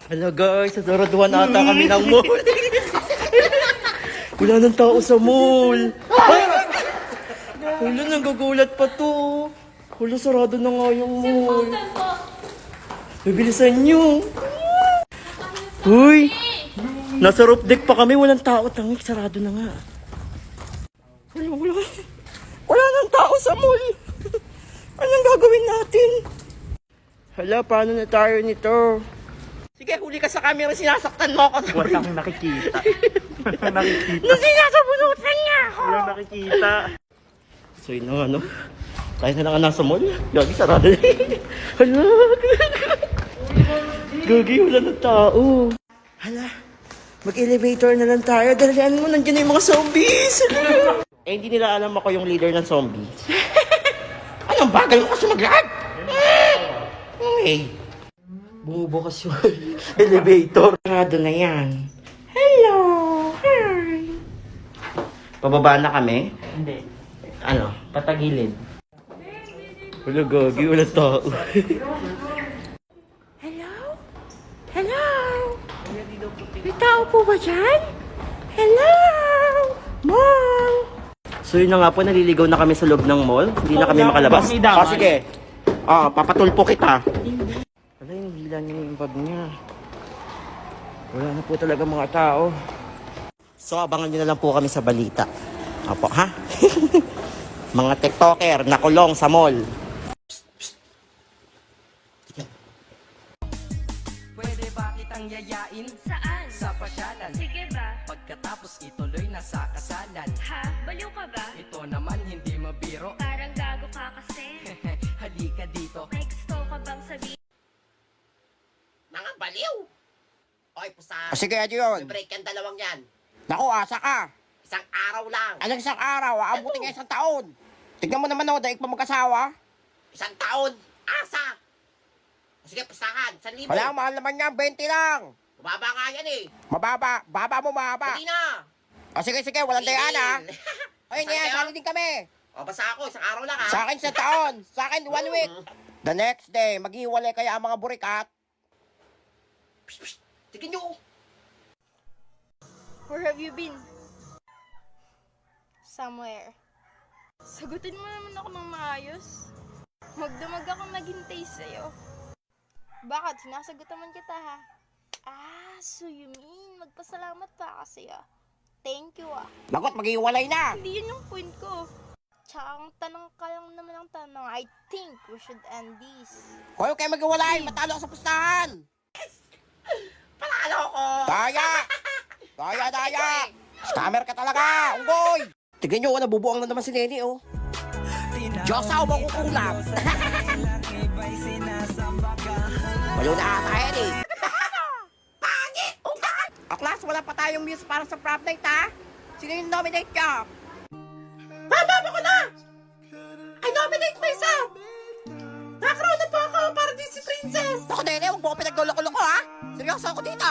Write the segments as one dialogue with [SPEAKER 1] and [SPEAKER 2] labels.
[SPEAKER 1] Hello guys, sasaraduhan ata kami ng mall. Wala nang tao sa mall. Wala, nanggugulat pa to. Wala, sarado na nga yung mall. Bibilisan nyo. Uy, nasa roof deck pa kami, walang tao. Tangik, sarado na nga. Wala nang tao sa mall. Anong gagawin natin? Hala, paano na tayo nito? Sige, huli ka sa camera, sinasaktan mo ako.
[SPEAKER 2] Walang nakikita. Walang nakikita.
[SPEAKER 1] Sinasabunutan niya ako.
[SPEAKER 2] Walang nakikita.
[SPEAKER 1] So yun na ano, tayo na nga nasa mall. Gagi, sarado na. Hala, Gagi, wala ng tao. Hala, mag-elevator na lang tayo. Dalihan mo, nandiyan na yung mga zombies. Eh, hindi nila alam ako yung leader ng zombies. Anong bagal mo kasi mag-lag? Hey. Bumubukas yung elevator. Sarado na yan. Hello! Hi! Pababa na kami?
[SPEAKER 2] Hindi.
[SPEAKER 1] Ano?
[SPEAKER 2] Patagilid.
[SPEAKER 1] Wala, Gagi. Wala tao.
[SPEAKER 3] Hello? Hello? May tao po ba dyan? Hello? Mom?
[SPEAKER 1] So yun na nga po, naliligaw na kami sa loob ng mall. Hindi na kami makalabas. Sige. Papatulpo kita. Wala, yung hila niya yung bag niya. Wala na po talaga mga tao. So abangan nyo na lang po kami sa balita. Apo, ha? Mga tiktoker na kulong sa mall.
[SPEAKER 4] Pwede ba kitang yayain?
[SPEAKER 5] Saan?
[SPEAKER 4] Sa pasyalan.
[SPEAKER 5] Sige ba?
[SPEAKER 4] Pagkatapos ituloy na sa kasalan.
[SPEAKER 5] Ha? Baliw ka ba?
[SPEAKER 4] Ito naman hindi mabiro.
[SPEAKER 5] Parang gago ka kasi.
[SPEAKER 4] Halika dito.
[SPEAKER 5] May gusto ka bang sabihin?
[SPEAKER 6] Mga baliw! Oy, pusa.
[SPEAKER 1] Sige, yun.
[SPEAKER 6] Break yan dalawang yan.
[SPEAKER 1] Naku, asa ka.
[SPEAKER 6] Isang araw lang.
[SPEAKER 1] Anong isang araw? Aabutin nga isang taon. Tignan mo naman ako, daig pa mag-asawa.
[SPEAKER 6] Isang taon. Asa. Sige, pusahan. 1,000.
[SPEAKER 1] Wala, mahal naman yan, 20 lang.
[SPEAKER 6] Mababa nga yan eh.
[SPEAKER 1] Mababa, baba mo, mababa.
[SPEAKER 6] Hindi na.
[SPEAKER 1] O sige, walang dayaan ha. Ayun yan, sali din kami.
[SPEAKER 6] O, basta ako. Isang araw lang ha.
[SPEAKER 1] Sa akin sa taon, sa akin 1 week. The next day, maghiwalay kaya ang mga burikat.
[SPEAKER 6] Tignan nyo.
[SPEAKER 3] Where have you been? Somewhere. Sagutin mo naman ako ng maayos. Magdamag akong naghintay sa'yo. Bakit? Sinasagot naman kita ha. So you mean magpasalamat pa kasi Thank you
[SPEAKER 1] Lagot, maghiwalay na.
[SPEAKER 3] Hindi yun yung point ko. Tsaka ang tanong ka lang naman ang tanong. I think we should end this.
[SPEAKER 1] Huwag kayo maghiwalay, matalo ako sa pustahan.
[SPEAKER 6] Palalo ko.
[SPEAKER 1] Daya! Daya! Scammer ka talaga, unggoy! Tignan nyo, nabubuang na naman si Nene, oh. Diyos ako makukulam. Walo na ata yan, eh. Pangit! Aklas, wala pa tayong muse para sa prom night, ha? Sino yung nominate ka?
[SPEAKER 6] Mama ko na. I nominate myself. Nakakroon na po ako para din si Princess.
[SPEAKER 1] Ako, Nene, huwag mo ko pinagluloko-loko, ha? Seryoso ako dito.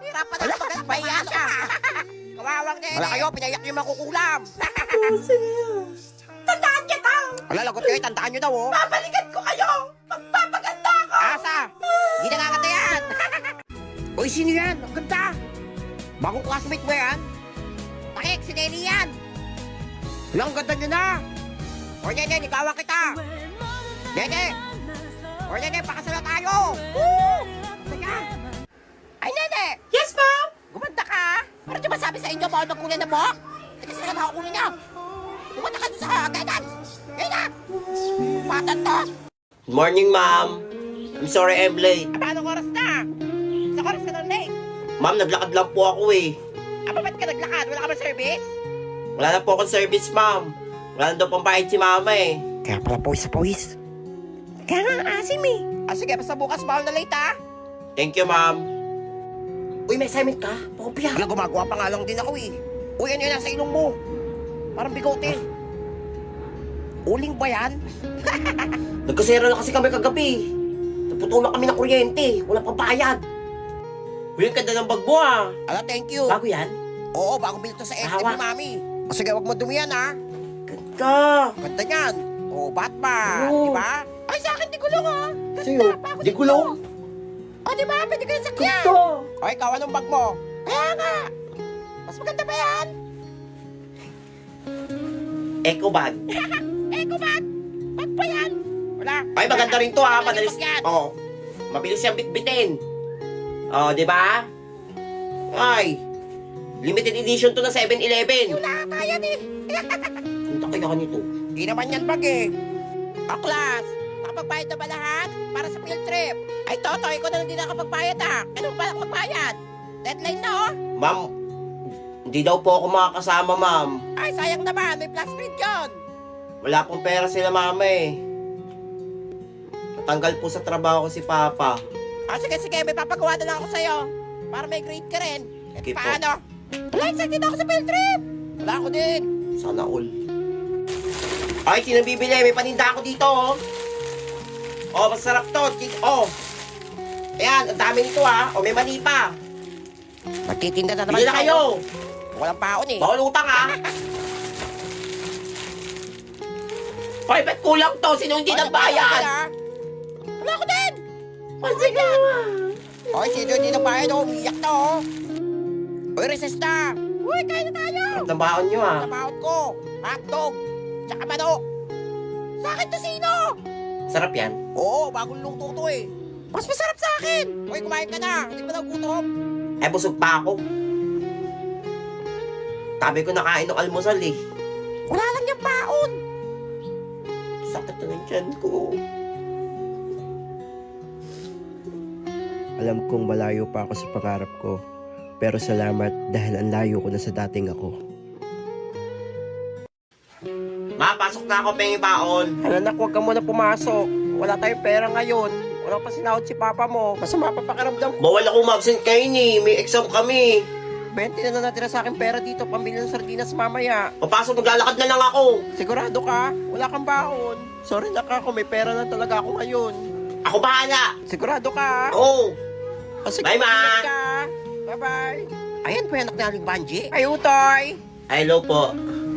[SPEAKER 1] Hirapan na ako, pahiya ka. Kawawang Nene. Wala kayo, pinayak yung makukulam.
[SPEAKER 6] Tandaan kita.
[SPEAKER 1] Wala, lagot kayo, tandaan nyo daw, oh.
[SPEAKER 6] Babalikan ko kayo. Magpapaganda ako.
[SPEAKER 1] Asa! Hindi nakakata yan! Uy, sino yan? Ang ganda! Bagong classmate mo yan? Takik, si Nelly yan! Wala, ang ganda nyo na! O, Nene, ikawan kita! Nene! O, Nene, pakasala tayo! Woo! Teka! Ay, Nene!
[SPEAKER 6] Yes, ma'am.
[SPEAKER 1] Gumanda ka! Ano di ba sabi sa inyo, bawal magkulay na buhok? Teka, sila nakakulay niya! Gumanda ka doon sa guidance! Yan na! Patan to!
[SPEAKER 6] Morning, ma'am. I'm sorry I'm late.
[SPEAKER 1] Anong oras na? Sa oras ka na late?
[SPEAKER 6] Ma'am, naglakad lang po ako eh.
[SPEAKER 1] Ba't ka naglakad? Wala ka ba service?
[SPEAKER 6] Wala na po akong service, ma'am. Wala na daw pang bayad si mama eh.
[SPEAKER 1] Kaya pala pawis sa pawis. Kaya nga asim eh. Sige, basta bukas bawal na late ha.
[SPEAKER 6] Thank you, ma'am. Uy, may assignment ka? Popia.
[SPEAKER 1] Wala, gumagawa pa nga lang din ako eh. Uy, ano yun nasa ilong mo? Parang bigote. Uling ba yan?
[SPEAKER 6] Nagkasera na kasi kami kagabi. Naputulan kami ng kuryente. Wala pang bayad. Uy, ang ganda ng bag mo ah.
[SPEAKER 1] Thank you.
[SPEAKER 6] Bago yan?
[SPEAKER 1] Oo, bago bilhin to sa SM
[SPEAKER 6] Hawak.
[SPEAKER 1] ni Mami. Sige, wag mo dumi yan ha.
[SPEAKER 6] Ganda.
[SPEAKER 1] Ganda yan. Batman.
[SPEAKER 6] Oo.
[SPEAKER 1] Di ba? Ay, sa akin di gulong ha.
[SPEAKER 6] Sa'yo, di gulong. O, di ba? Pwede kayo sakyan.
[SPEAKER 1] Gusto.
[SPEAKER 6] O, ikaw, anong bag mo? Kaya nga. Mas maganda pa yan.
[SPEAKER 1] Eco bag.
[SPEAKER 6] Eco bag. Bag pa yan. Wala.
[SPEAKER 1] Ay, maganda rin to ha. Madalis.
[SPEAKER 6] Bag yan.
[SPEAKER 1] Oo. Mabilis siyang bitbitin. Oh, di ba? Ay. Limited edition to na 7-Eleven.
[SPEAKER 6] Wala kaya eh.
[SPEAKER 1] Punta kaya ka nito.
[SPEAKER 6] Di naman yan bag eh. O, class. Nakapagbayad na ba lahat? Para sa field trip. Ay, Totoy, ikaw na lang din nakapagbayad ah. Anong ba magbayad? Deadline na oh.
[SPEAKER 1] Ma'am, hindi daw po ako makakasama, ma'am.
[SPEAKER 6] Ay, sayang naman. May plus grade yun.
[SPEAKER 1] Wala pong pera sila, mama eh. Natanggal po sa trabaho ko si Papa.
[SPEAKER 6] Ah, sige, may papagawa na lang ako sa'yo. Para may grade ka rin. Eh,
[SPEAKER 1] Sige po.
[SPEAKER 6] paano? Wala, excited ako sa field trip. Wala ako din.
[SPEAKER 1] Sana all. Ay, sino bibili? May paninda ako dito, oh. Oh, masarap to. Oh. Ayan, ang dami nito, ha. Oh, may mani pa.
[SPEAKER 6] Magtitinda na naman
[SPEAKER 1] Bili na kayo.
[SPEAKER 6] Walang paon eh.
[SPEAKER 1] Bawal utang, ha. Hoy, ba't kulang to? Sino hindi nagbayad?
[SPEAKER 6] Wala ko din.
[SPEAKER 1] Sige.
[SPEAKER 6] Hoy, sino hindi nagbayad oh? Umiyak na oh. Hoy, recess na. Uy, kain na tayo.
[SPEAKER 1] Ang baon nyo, ha.
[SPEAKER 6] Tabahon ko. Hotdog. Tsaka manok. Sa akin to sino?
[SPEAKER 1] Sarap yan.
[SPEAKER 6] Oo, bagong luto to eh. Mas masarap sa akin. Hoy, kumain ka na. Hindi pa nagutom.
[SPEAKER 1] Eh, busog pa ako. Sabi ko nakain ng almusal, eh.
[SPEAKER 6] Wala lang yung paon.
[SPEAKER 1] Sakit na ng tiyan ko.
[SPEAKER 7] Alam kong malayo pa ako sa pangarap ko, pero salamat dahil ang layo ko na sa dating ako.
[SPEAKER 1] Ma, pasok na ako, pengi baon.
[SPEAKER 6] Anak, huwag ka muna pumasok. Wala tayong pera ngayon. Wala pa sinahod si papa mo. Masama pa pakiramdam ko.
[SPEAKER 1] Bawal ako ma-absent kayo ni. May exam kami.
[SPEAKER 6] 20 na natira sa akin pera dito. Pambili ng sardinas mamaya.
[SPEAKER 1] Papasok, maglalakad na lang ako.
[SPEAKER 6] Sigurado ka? Wala kang baon. Sorry na ako. May pera na talaga ako ngayon.
[SPEAKER 1] Ako bahala.
[SPEAKER 6] Sigurado ka?
[SPEAKER 1] Oo.
[SPEAKER 6] Sige,
[SPEAKER 1] Bye, Ma.
[SPEAKER 6] ingat ka. Bye-bye. Ayan po yung anak ni Aling Banji. Ay, Utoy.
[SPEAKER 1] Hello po.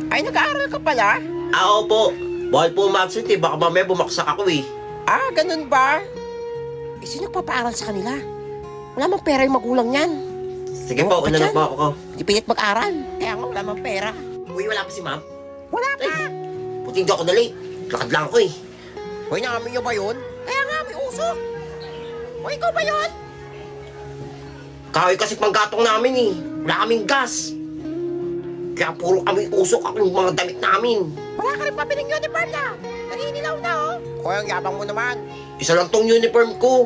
[SPEAKER 6] Ay, nag-aaral ka pala?
[SPEAKER 1] Opo. Bawal po ma-absent eh. Baka mamaya bumaksak ako eh.
[SPEAKER 6] Ah, ganun ba? Eh, sino nagpapaaral sa kanila? Wala mang pera yung magulang niyan.
[SPEAKER 1] Sige po,
[SPEAKER 6] Oo,
[SPEAKER 1] una na
[SPEAKER 6] dyan.
[SPEAKER 1] po ako.
[SPEAKER 6] Hindi pilit mag-aral. Kaya nga wala mang pera.
[SPEAKER 1] Uy, wala pa si ma'am.
[SPEAKER 6] Wala pa.
[SPEAKER 1] Ay, puti hindi ako na late. Lakad lang ako eh.
[SPEAKER 6] Hoy, namin niyo ba yun? Kaya nga, may usok. Hoy, ikaw ba yun?
[SPEAKER 1] Kahoy kasi panggatong namin eh. Wala kaming gas. Kaya puro kami usok ako yung mga damit namin.
[SPEAKER 6] Wala ka rin pabiling uniform na. Naninilaw na, oh. Hoy, ang yabang mo naman.
[SPEAKER 1] Isa lang tong uniform ko.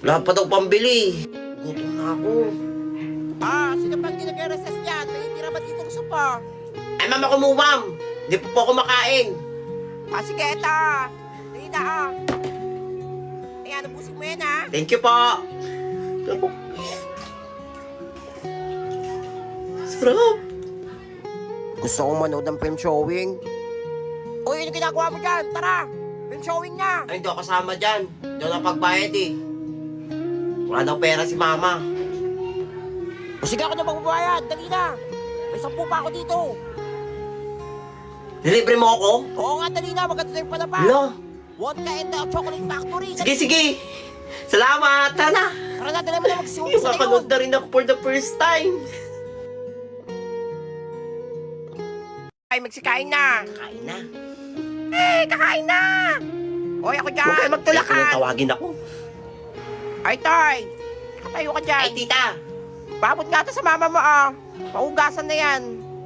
[SPEAKER 1] Wala pa daw pambili. Gutom na ako.
[SPEAKER 6] Ah, sino pang di nag-recess yan? May tira ba dito gusto pa?
[SPEAKER 1] Ay, mama ko mo, ma'am. Hindi po ako makain.
[SPEAKER 6] Ah, sige, eto. Dali na, ah. Ayan, ubusin mo yan, ah.
[SPEAKER 1] Thank you po. Sarap.
[SPEAKER 6] Gusto kong manood ng film showing. Uy, ano ginagawa mo dyan? Tara, film showing na.
[SPEAKER 1] Ay, hindi ako kasama dyan. Hindi ako napagbayad eh. Wala daw pera si mama.
[SPEAKER 6] O sige, ako na magbabayad. Dali na. May 10 pa ako dito.
[SPEAKER 1] Delivery mo ako?
[SPEAKER 6] Oo nga, dali na. Maganda na yung palapa.
[SPEAKER 1] Hello?
[SPEAKER 6] Wonka and the Chocolate Factory.
[SPEAKER 1] Sige, sige. Salamat. Tara na.
[SPEAKER 6] Tara na, dali mo na magsisimula sa
[SPEAKER 1] Makakanood
[SPEAKER 6] likod.
[SPEAKER 1] na rin ako for the first time.
[SPEAKER 6] Ay, magsikain na.
[SPEAKER 1] Kain na.
[SPEAKER 6] Eh, kakain na. Hoy, ako dyan.
[SPEAKER 1] Huwag kayo
[SPEAKER 6] magtulakan.
[SPEAKER 1] Tawagin ako.
[SPEAKER 6] Ay, Toy. Katayo ka dyan.
[SPEAKER 1] Ay, tita.
[SPEAKER 6] Babot nga to sa mama mo, ah. Paugasan na yan.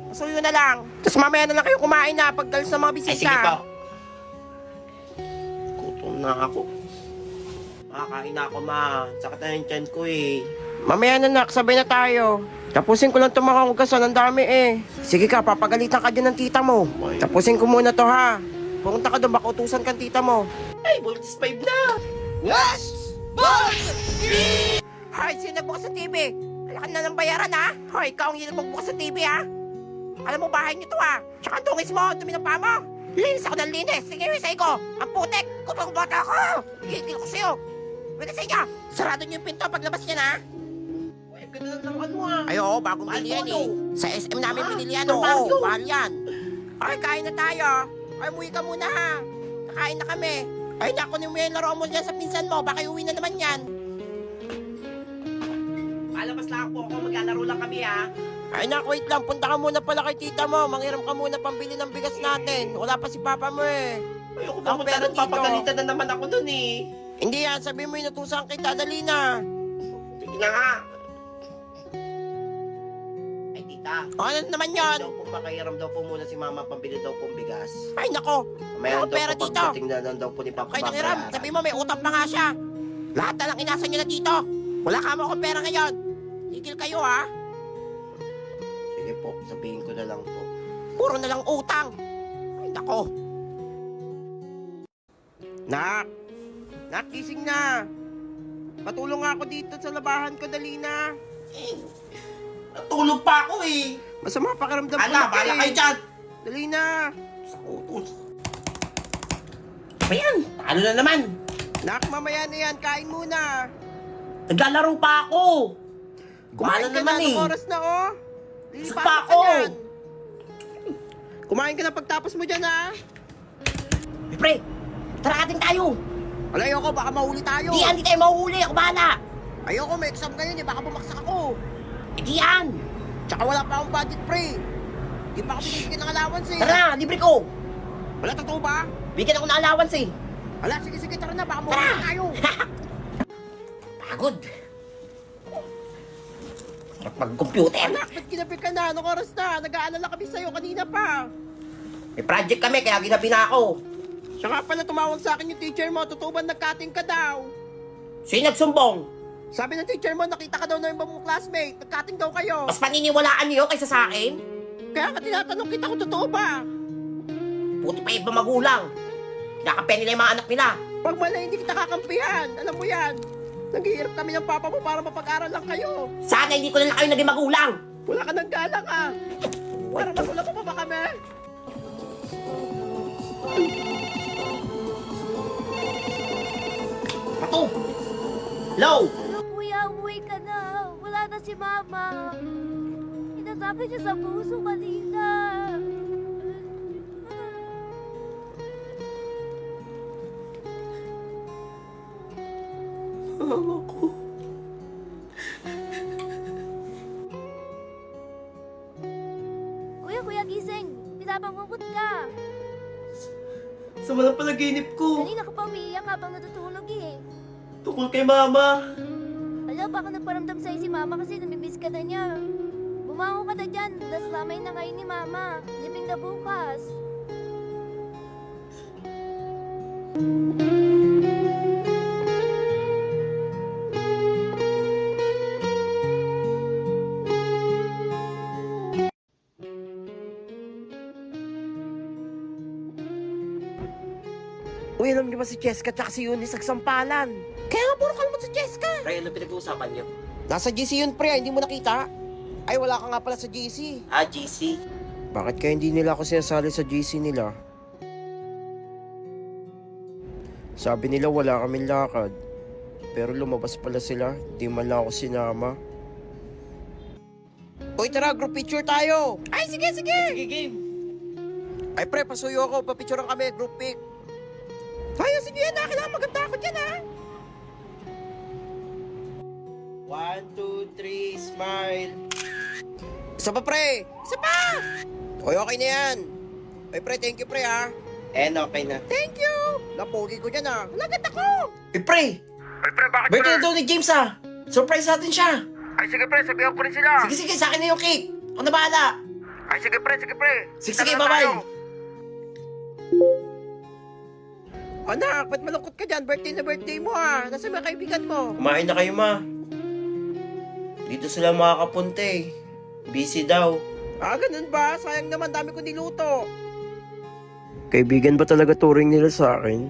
[SPEAKER 6] Pasuyo na lang. Tapos mamaya na lang kayo kumain na pag galis ng mga bisita.
[SPEAKER 1] Ay, sige po. Gutom na ako. Makakain na ako, ma. Sakit na yung tiyan ko eh.
[SPEAKER 6] Mamaya na, nak. Sabay na tayo. Tapusin ko lang itong mga ugasan. Ang dami eh. Sige ka, papagalitan ka din ng tita mo.
[SPEAKER 1] Boy.
[SPEAKER 6] Tapusin ko muna to, ha. Pumunta ka doon, baka utusan kang tita mo.
[SPEAKER 1] Ay, voltage 5 na.
[SPEAKER 6] Hoy, sino nagbukas sa TV? Alakan na ng bayaran, ha? Hoy, ikaw ang yung magbukas sa TV, ha? Alam mo, bahay niyo to, ha? Tsaka ang dungis mo, dumi ng paa mo. Linis ako ng linis. Sige, sa ko. Ang putek. Kupang bata ko. Gigil ko sa'yo. Wala sa inyo. Sarado niyo yung pinto paglabas niya, ha?
[SPEAKER 1] Ay, ganda lang ano ah.
[SPEAKER 6] Ay, oo, bagong
[SPEAKER 1] Mahal
[SPEAKER 6] binili yan,
[SPEAKER 1] mo,
[SPEAKER 6] eh. Sa SM namin
[SPEAKER 1] Ah,
[SPEAKER 6] binili yan,
[SPEAKER 1] normal
[SPEAKER 6] oo.
[SPEAKER 1] yun.
[SPEAKER 6] Mahal yan. Ay, kain na tayo. Ay, umuwi ka muna, ha? Kakain na kami. Ay naku, yung may laro mo dyan sa pinsan mo, baka uwi na naman yan.
[SPEAKER 1] Palabas lang po ako, maglalaro lang kami ha.
[SPEAKER 6] Ay naku, wait lang, punta ka muna pala kay tita mo, manghiram ka muna pambili ng bigas natin. Wala pa si papa mo eh.
[SPEAKER 1] Ayoko
[SPEAKER 6] Ang
[SPEAKER 1] pumunta
[SPEAKER 6] pera
[SPEAKER 1] nun,
[SPEAKER 6] dito.
[SPEAKER 1] papagalitan na naman ako dun eh.
[SPEAKER 6] Hindi yan, sabi mo inutusan kita, dali na.
[SPEAKER 1] Sige na nga. Ay tita,
[SPEAKER 6] Ano naman yan?
[SPEAKER 1] daw po makahiram daw po muna si mama pambili daw pong bigas.
[SPEAKER 6] Ay nako,
[SPEAKER 1] Mayroon
[SPEAKER 6] Ako,
[SPEAKER 1] daw
[SPEAKER 6] pera
[SPEAKER 1] po
[SPEAKER 6] dito.
[SPEAKER 1] pagdating na lang daw po ni Papa
[SPEAKER 6] kayo nang hiram,
[SPEAKER 1] babayaran.
[SPEAKER 6] sabi mo may utang pa nga siya. Lahat na lang inasa niyo na dito. Wala ka mo akong pera ngayon. Tigil kayo ha.
[SPEAKER 1] Sige po, sabihin ko na lang po.
[SPEAKER 6] Puro na lang utang. Ay nako. Nak! Nak, gising na! Patulong nga ako dito sa labahan ko, dali na.
[SPEAKER 1] Natulog pa ako eh.
[SPEAKER 6] Masama pakiramdam ko
[SPEAKER 1] Ala,
[SPEAKER 6] na
[SPEAKER 1] bahala kayo dyan.
[SPEAKER 6] Dali na.
[SPEAKER 1] Sa utos. Ayan, ano na naman?
[SPEAKER 6] Nak, mamaya na yan, kain muna.
[SPEAKER 1] Naglalaro pa ako.
[SPEAKER 6] Kumain
[SPEAKER 1] Bahala
[SPEAKER 6] ka
[SPEAKER 1] naman
[SPEAKER 6] na,
[SPEAKER 1] eh.
[SPEAKER 6] anong oras na oh.
[SPEAKER 1] Isa
[SPEAKER 6] Lilipasok
[SPEAKER 1] pa
[SPEAKER 6] ka
[SPEAKER 1] ako.
[SPEAKER 6] dyan. Kumain ka na pagtapos mo dyan ha.
[SPEAKER 1] Pre, tara ating tayo.
[SPEAKER 6] Wala, ayoko, baka mahuli tayo.
[SPEAKER 1] Hindi tayo mahuhuli. Ako bahala.
[SPEAKER 6] Ayoko, may exam ngayon eh, baka bumaksak ako.
[SPEAKER 1] Hindi yan.
[SPEAKER 6] Tsaka wala pa akong budget pre. Di pa ako binibigyan ng allowance eh.
[SPEAKER 1] Tara, libre ko.
[SPEAKER 6] Wala, totoo ba?
[SPEAKER 1] Bigyan ako ng allowance eh.
[SPEAKER 6] Wala, sige, sige, tara na, baka mahuli tayo.
[SPEAKER 1] Pagod. Sarap mag-computer.
[SPEAKER 6] Anak, ba't ginabi ka na? Anong oras na? Nag-aalala kami sa'yo kanina pa.
[SPEAKER 1] May project kami, kaya ginabi na ako.
[SPEAKER 6] Siya nga pala tumawag sa akin yung teacher mo, totoo ba nag-cutting ka daw?
[SPEAKER 1] Sino nagsumbong?
[SPEAKER 6] Sabi ng teacher mo, nakita ka daw na yung ibang mong classmate, nag-cutting daw kayo.
[SPEAKER 1] Mas paniniwalaan niyo kaysa sa akin?
[SPEAKER 6] Kaya ka tinatanong kita kung totoo ba?
[SPEAKER 1] Puti pa iba magulang. Kinakapen nila yung mga anak nila.
[SPEAKER 6] Pag mali, hindi kita kakampihan. Alam mo yan. Naghihirap kami ng papa mo para mapag-aral lang kayo.
[SPEAKER 1] Sana hindi ko na lang kayo naging magulang.
[SPEAKER 6] Wala ka ng galang ah. Para magulang mo pa ba kami?
[SPEAKER 1] Pato! Low!
[SPEAKER 5] Ano kuya, umuwi ka na. Wala na si mama. Sinasabi niya sa puso kanina.
[SPEAKER 1] Mama ko.
[SPEAKER 5] Kuya, gising. Pinapangungot ka.
[SPEAKER 1] Sama ng panaginip ko.
[SPEAKER 5] Kanina ka pa umiiyak habang natutulog eh.
[SPEAKER 1] Tukol kay mama.
[SPEAKER 5] Alam, baka nagparamdam sa'yo si mama kasi namimiss ka na niya. Bumangon ka na dyan. Last lamay na kayo ni mama. Libing na bukas.
[SPEAKER 6] Uy, alam niyo ba si Cheska at si Eunice nagsampalan? Kaya nga puro kalmot si Cheska.
[SPEAKER 1] Ray, ano pinag-uusapan niyo?
[SPEAKER 6] Nasa GC yun pre, hindi mo nakita? Ay, wala ka nga pala sa GC.
[SPEAKER 1] Ah, GC.
[SPEAKER 7] Bakit kaya hindi nila ako sinasali sa GC nila? Sabi nila wala kaming lakad. Pero lumabas pala sila, di man lang ako sinama.
[SPEAKER 6] Uy, tara, group picture tayo. Ay, sige, sige.
[SPEAKER 1] Sige, game.
[SPEAKER 6] Ay, pre, pasuyo ako. Papicturean kami, group pic. Tayo, sige yan na. Kailangan maganda ako dyan, ha?
[SPEAKER 1] 1, 2, 3, smile.
[SPEAKER 6] Isa pa, pre. Isa pa. Uy, okay na yan. Ay, pre, thank you, pre, ha?
[SPEAKER 1] Okay na.
[SPEAKER 6] Thank you. Napogi ko dyan, ha? Lagat ako.
[SPEAKER 1] Pre!
[SPEAKER 2] Ay, pre, bakit
[SPEAKER 1] Birthday na daw ni James ah! Surprise natin siya!
[SPEAKER 2] Ay, sige, pre, sabihan ko rin sila.
[SPEAKER 1] Sige, sa akin na yung cake! Ako na bahala!
[SPEAKER 2] Ay, sige, pre, sige, pre.
[SPEAKER 1] Sige,
[SPEAKER 2] Tara na
[SPEAKER 1] bye-bye.
[SPEAKER 2] tayo.
[SPEAKER 6] Anak, ba't malungkot ka dyan? Birthday na birthday mo, ha? Nasa mga kaibigan mo?
[SPEAKER 1] Kumain na kayo, ma. Dito sila makakapunta eh. Busy daw.
[SPEAKER 6] Ah, ganun ba? Sayang naman, dami ko niluto.
[SPEAKER 7] Kaibigan ba talaga turing nila sa akin?